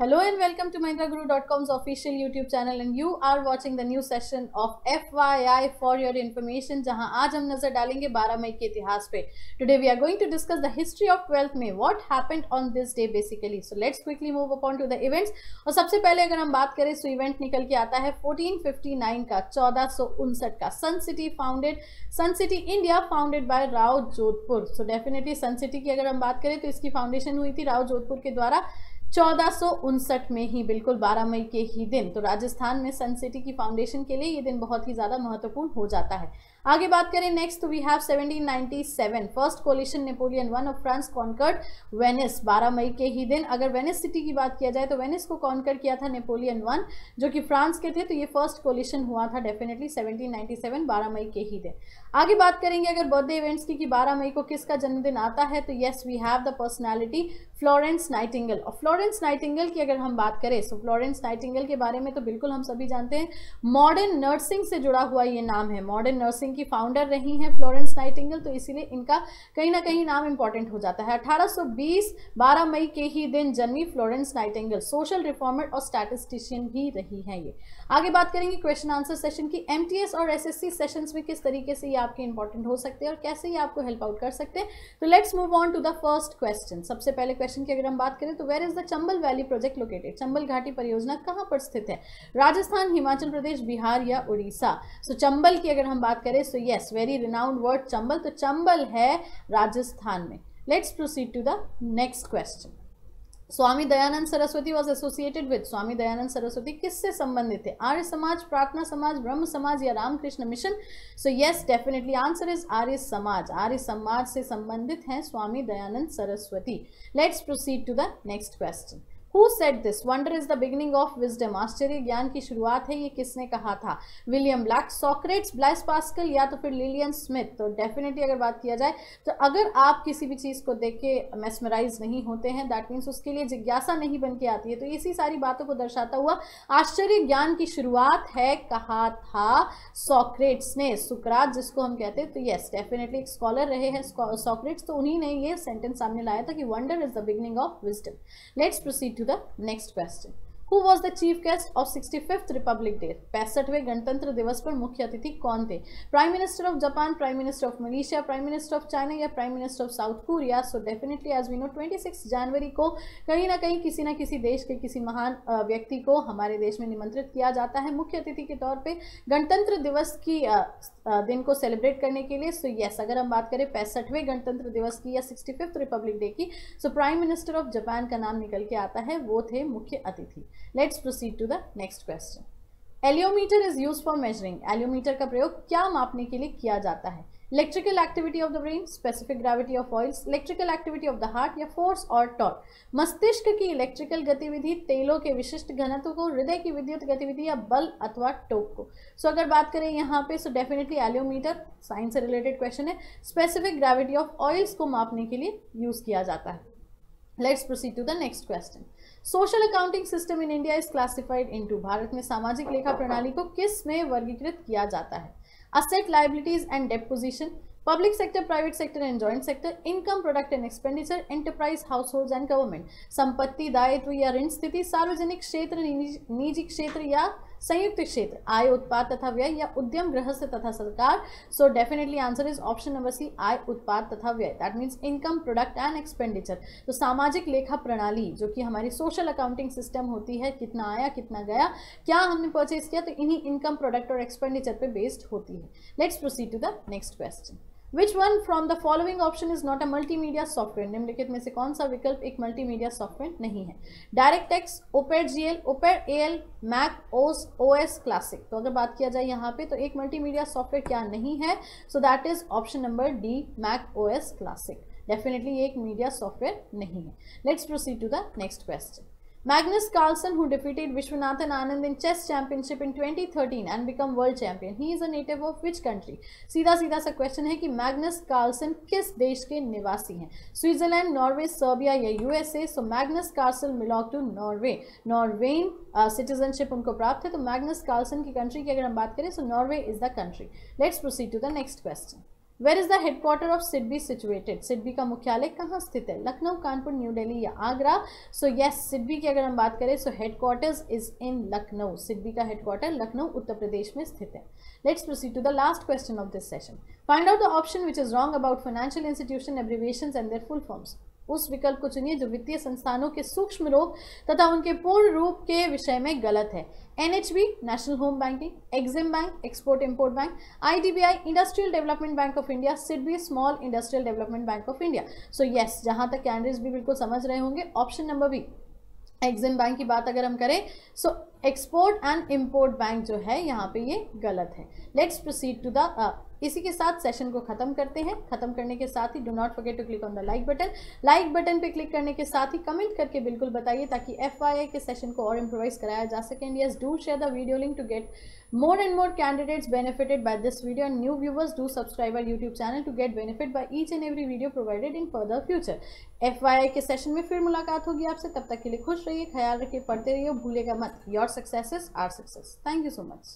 Hello and welcome to MahindraGuru.com's official YouTube channel and you are watching the new session of FYI for your information जहां आज हम नजर डालेंगे 12 मई के इतिहास पे. Today we are going to discuss the history of 12th May. What happened on this day basically. So let's quickly move upon to the events. और सबसे पहले अगर हम बात करें तो इवेंट निकल के आता है 1459 का 1459 का sun city India founded by Rao Jodhpur. So definitely sun city की अगर हम बात करें तो इसकी फाउंडेशन हुई थी राव जोधपुर के द्वारा 1459 में ही, बिल्कुल 12 मई के ही दिन. तो राजस्थान में सन सिटी की फाउंडेशन के लिए ये दिन बहुत ही ज़्यादा महत्वपूर्ण हो जाता है. आगे बात करें नेक्स्ट तो we have 1797 first coalition Napoleon 1 of France conquered Venice. 12 मई के ही दिन अगर वेनिस सिटी की बात किया जाए तो वेनिस को कॉन्कर किया था नेपोलियन 1 जो कि फ्रांस के थे. तो ये फर्स्ट कोलिशन हुआ था डेफिनेटली 1797 12 मई के ही दिन. आगे बात करेंगे अगर बर्थडे इवेंट्स की कि 12 मई को किसका जन्मदिन आता है तो yes we have the personality Florence Nightingale. और फ्लोरेंस नाइटिंगेल की अगर हम बात करें तो फ्लोरेंस नाइटिंगेल के बारे में तो बिल्कुल हम सभी जानते हैं. मॉडर्न नर्सिंग से जुड़ा हुआ ये नाम है. मॉडर्न नर्सिंग की फाउंडर रही हैं फ्लोरेंस नाइटिंगेल, तो इसीलिए इनका कहीं ना कहीं नाम इंपॉर्टेंट हो जाता है. 1820 12 मई के ही दिन जन्मी फ्लोरेंस नाइटिंगेल. सोशल रिफॉर्मर और स्टैटिस्टिशियन भी रही हैं ये. आगे बात करेंगे क्वेश्चन आंसर सेशन की. एमटीएस और एसएससी सेशंस में किस तरीके से ये आपके इंपॉर्टेंट हो सकते हैं और कैसे ये आपको हेल्प आउट कर सकते हैं. तो let's move on to the first question. सबसे पहले क्वेश्चन की अगर हम बात करें तो where is the Chambal valley project located. Chambal घाटी परियोजना कहाँ पर स्थित है. राजस्थान, हिमाचल प्रदेश, बिहार या उड़ीसा. सो चंबल की अगर हम बात करें तो yes very renowned word Chambal. तो चंबल है राजस्थान में. Let's proceed to the next question. Swami Dayanand Saraswati was associated with. Swami Dayanand Saraswati किससे संबंधित थे. आर्य समाज, प्रार्थना समाज, ब्रह्म समाज या Ramakrishna mission. So yes definitely answer is Arya Samaj. Arya Samaj से संबंधित हैं Swami Dayanand Saraswati. Let's proceed to the next question. Who said this? Wonder is the beginning of wisdom. आश्चर्य ज्ञान की शुरुआत है, ये किसने कहा था. William black, Socrates, Blaise pascal या तो फिर लिलियन स्मिथ. तो डेफिनेटली अगर बात किया जाए तो अगर आप किसी भी चीज़ को देख के मेस्मराइज नहीं होते हैं दैट मीन्स उसके लिए जिज्ञासा नहीं बन के आती है. तो इसी सारी बातों को दर्शाता हुआ आश्चर्य ज्ञान की शुरुआत है कहा था सॉक्रेट्स ने. सुकरात जिसको हम कहते हैं. तो यस डेफिनेटली एक स्कॉलर रहे हैं सॉक्रेट्स, तो उन्हीं ने ये सेंटेंस सामने लाया था कि wonder is the beginning of wisdom. Let's proceed the next question. Who was the chief guest of 65th Republic Day? 65वें गणतंत्र दिवस पर मुख्य अतिथि कौन थे. Prime minister of Japan, prime minister of Malaysia, prime minister of China या prime minister of South Korea. So definitely as we know 26 जनवरी को कहीं ना कहीं किसी ना किसी देश के किसी महान व्यक्ति को हमारे देश में निमंत्रित किया जाता है मुख्य अतिथि के तौर पे गणतंत्र दिवस की दिन को सेलिब्रेट करने के लिए. सो यस अगर हम बात करें 65वें गणतंत्र दिवस की या 65th रिपब्लिक डे की, so prime minister of Japan का नाम निकल के आता है, वो थे मुख्य अतिथि. Let's proceed to the next question. Oleometer is use for measuring. Oleometer का प्रयोग क्या मापने के लिए किया जाता है. Electrical activity of the brain, specific gravity of oils, electrical activity of the heart या फोर्स और टॉर्क. मस्तिष्क की इलेक्ट्रिकल गतिविधि, तेलों के विशिष्ट घनत्व को, हृदय की विद्युत गतिविधि या बल अथवा टोक को. सो अगर बात करें यहाँ पे सो डेफिनेटली एलियोमीटर साइंस से रिलेटेड क्वेश्चन है. स्पेसिफिक ग्रेविटी ऑफ ऑयल्स को मापने के लिए यूज किया जाता है. Let's proceed to the next question. Social accounting system in India is classified into. भारत में सामाजिक लेखा प्रणाली को किस में वर्गीकृत किया जाता है. Asset, liabilities and debt position, public sector, private sector and joint sector, income, product and expenditure, enterprise, house and government. संपत्ति, दायित्व या ऋण स्थिति, सार्वजनिक क्षेत्र, निजी क्षेत्र या संयुक्त क्षेत्र, आय, उत्पाद तथा व्यय या उद्यम, गृहस्थ तथा सरकार. So definitely answer is option number C, आय, उत्पाद तथा व्यय. That means income, product and expenditure. तो सामाजिक लेखा प्रणाली जो कि हमारी सोशल अकाउंटिंग सिस्टम होती है, कितना आया कितना गया, क्या हमने परचेज किया, तो इन्हीं इनकम, प्रोडक्ट और एक्सपेंडिचर पे बेस्ड होती है. Let's proceed to the next question. Which one from the following option is not a multimedia software? निम्नलिखित में से कौन सा विकल्प एक मल्टीमीडिया सॉफ्टवेयर नहीं है. DirectX, OpenGL, OpenAL, Mac OS classic. तो अगर बात किया जाए यहाँ पे तो एक मल्टीमीडिया सॉफ्टवेयर क्या नहीं है. So that is option number D, Mac OS classic. Definitely ये एक मीडिया सॉफ्टवेयर नहीं है. Let's proceed to the next question. Magnus Carlsen, who defeated Vishwanathan Anand in chess championship in 2013 and become world champion, he is a native of which country? सीधा सीधा सा question है कि Magnus Carlsen किस देश के निवासी हैं. स्विट्जरलैंड, नॉर्वे, सर्बिया या USA. So Magnus Carlsen belong to Norway. Norwegian citizenship उनको प्राप्त है. तो मैग्नस कार्लसन की कंट्री की अगर हम बात करें so Norway is the country. Let's proceed to the next question. Where is the headquarter of SIDBI situated? SIDBI का मुख्यालय कहाँ स्थित है? लखनऊ, कानपुर, न्यू दिल्ली या आगरा? सो यस, सिडबी की अगर हम बात करें so headquarters is in Lucknow. SIDBI का हेडक्वार्टर लखनऊ उत्तर प्रदेश में स्थित है। Let's proceed to the last question of this session. Find out the option which is wrong about financial institution abbreviations and their full forms. उस विकल्प को चुनिए जो वित्तीय संस्थानों के सूक्ष्म रूप तथा उनके पूर्ण रूप के विषय में गलत है। NHB, National Home Banking, EXIM bank, export import bank, IDBI, industrial development bank of India, SIDBI, small industrial development bank of India. So yes, जहां तक कैंडिडेट्स भी बिल्कुल समझ रहे होंगे, option number B EXIM bank की बात अगर हम करें so export and import bank जो है यहाँ पे ये गलत है। लेट्स प्रोसीड टू द इसी के साथ सेशन को खत्म करते हैं। खत्म करने के साथ ही do not forget to click on the like button. Like button पे क्लिक करने के साथ ही कमेंट करके बिल्कुल बताइए ताकि FYI के सेशन को और इम्प्रोवाइज कराया जा सके। And yes, do share the video link to get more and more candidates benefited by this video, and new viewers do subscribe our YouTube channel to get benefit by each and every video provided in further future. FYI के session में फिर मुलाकात होगी आपसे, तब तक के लिए खुश रहिए, ख्याल रखिए, पढ़ते रहिए, भूलिएगा मत। Your success is our success. Thank you so much.